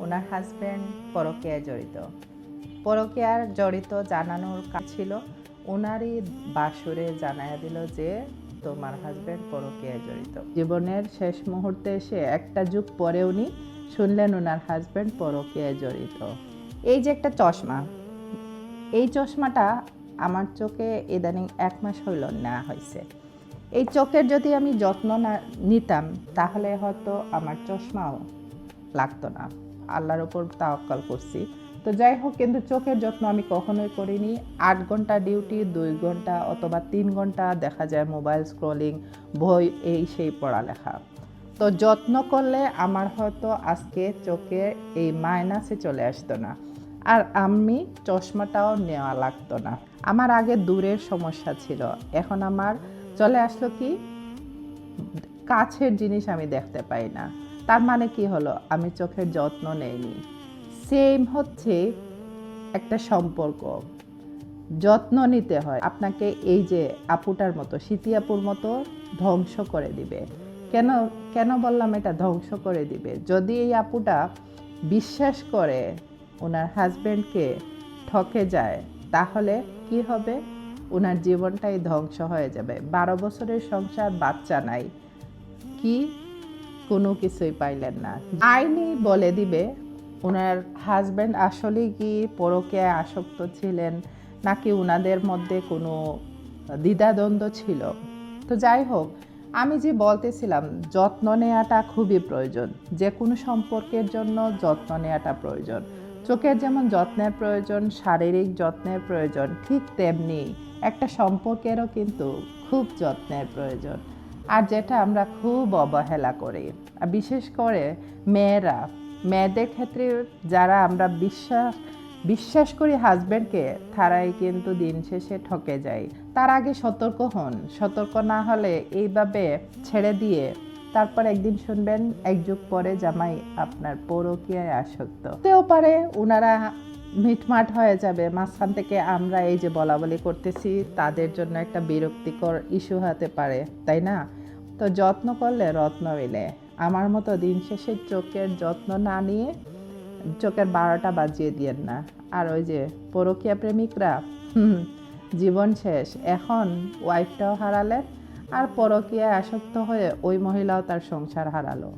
ওনার husband পরকীয়ায় জড়িত। পরকীয়ার জড়িত জানানোর কাজ ছিল, ওনারই বাসরে জানায়া দিল যে তোমার হাজব্যান্ড পরকীয়ায় জড়িত। জীবনের শেষ মুহূর্তে এসে একটা যুগ পরে উনি শুনলেন ওনার হাজব্যান্ড পরকীয়ায় জড়িত। এই যে একটা চশমা, এই চশমাটা আমার চোখে ইদানিং 1 মাস হইল নেওয়া হয়েছে। এই চোখের যদি আমি যত্ন না নিতাম তাহলে হয়তো আমার চশমাও লাগতো না। আল্লাহর ওপর তাওয়াক্কাল করছি। তো যাই হোক, কিন্তু চোখের যত্ন আমি কখনোই করিনি। 8 ঘন্টা ডিউটি, 2 ঘন্টা অথবা 3 ঘন্টা দেখা যায় মোবাইল স্ক্রলিং, বই, এই সেই পড়ালেখা। তো যত্ন করলে আমার হয়তো আজকে চোখে এই মাইনাসে চলে আসতো না, আর আমি চশমাটাও নেওয়া লাগতো না। আমার আগে দূরের সমস্যা ছিল, এখন আমার চলে আসলো কি কাছের জিনিস আমি দেখতে পাই না। তার মানে কি হলো, আমি চোখের যত্ন নেইনি। সেম হচ্ছে একটা সম্পর্ক, যত্ন নিতে হয়। আপনাকে এই যে আপুটার মতো, স্মৃতি আপুর মতো ধ্বংস করে দিবে। কেন কেন বললাম এটা ধ্বংস করে দিবে? যদি এই আপুটা বিশ্বাস করে ওনার হাজব্যান্ডকে ঠকে যায়, তাহলে কি হবে? ওনার জীবনটাই ধ্বংস হয়ে যাবে। 12 বছরের সংসার, বাচ্চা নাই, কি কোনো কিছুই পাইলেন না। আইনই বলে দিবে ওনার হাজব্যান্ড আসলে কি পরকীয়ায় আসক্ত ছিলেন, নাকি ওনাদের মধ্যে কোনো দ্বিধাদ্বন্দ্ব ছিল। তো যাই হোক, আমি যে বলতেছিলাম, যত্ন নেওয়াটা খুবই প্রয়োজন। যে কোনো সম্পর্কের জন্য যত্ন নেওয়াটা প্রয়োজন। চোখের যেমন যত্নের প্রয়োজন, শারীরিক যত্নের প্রয়োজন, ঠিক তেমনি একটা সম্পর্কেরও কিন্তু খুব যত্নের প্রয়োজন। আর যেটা আমরা খুব অবহেলা করি, বিশেষ করে মেয়েদের ক্ষেত্রে, যারা আমরা বিশ্বাস করি হাজব্যান্ডকে, তারাই কিন্তু দিন শেষে ঠকে যায়। তার আগে সতর্ক হন। সতর্ক না হলে এইভাবে ছেড়ে দিয়ে তারপর একদিন শুনবেন 1 যুগ পরে জামাই আপনার পরকীয়ায় আসক্ত। হতেও পারে ওনারা মিটমাট হয়ে যাবে, মাঝখান থেকে আমরা এই যে বলাবলি করতেছি তাদের জন্য একটা বিরক্তিকর ইস্যু হতে পারে, তাই না? তো যত্ন করলে রত্ন মেলে। আমার মতো দিন শেষে চোখের যত্ন না নিয়ে চোখের 12টা বাজিয়ে দিয়েন না। আর ওই যে পরকীয়া প্রেমিকরা, জীবন শেষ। এখন ওয়াইফটাও হারালেন, আর পরকীয়ায় আসক্ত হয়ে ওই মহিলাও তার সংসার হারালো।